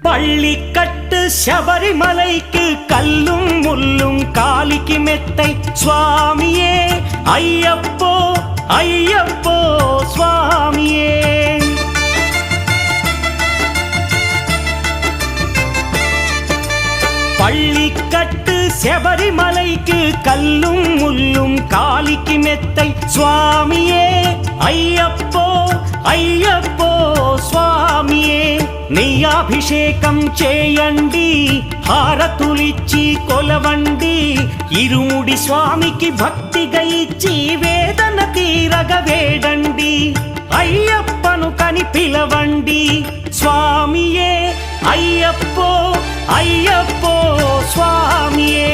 பள்ளிக்கட்டு சபரிமலைக்கு கல்லும் முள்ளும் காலிக்கு மெத்தை சுவாமியே ஐயப்போ ஐயப்போ சுவாமியே. பள்ளிக்கட்டு சபரிமலைக்கு கல்லும் முள்ளும் காலிக்கு மெத்தை சுவாமியே ஐயப்போ ஐயப்போ స్వామియే నెయ్యాభిషేకం చేయండి హారతులిచ్చి కొలవండి ఇరుముడి స్వామికి భక్తిగా ఇచ్చి వేదన తీరగ వేడండి అయ్యప్పను కని పిలవండి స్వామియే అయ్యప్పో అయ్యప్పో స్వామియే.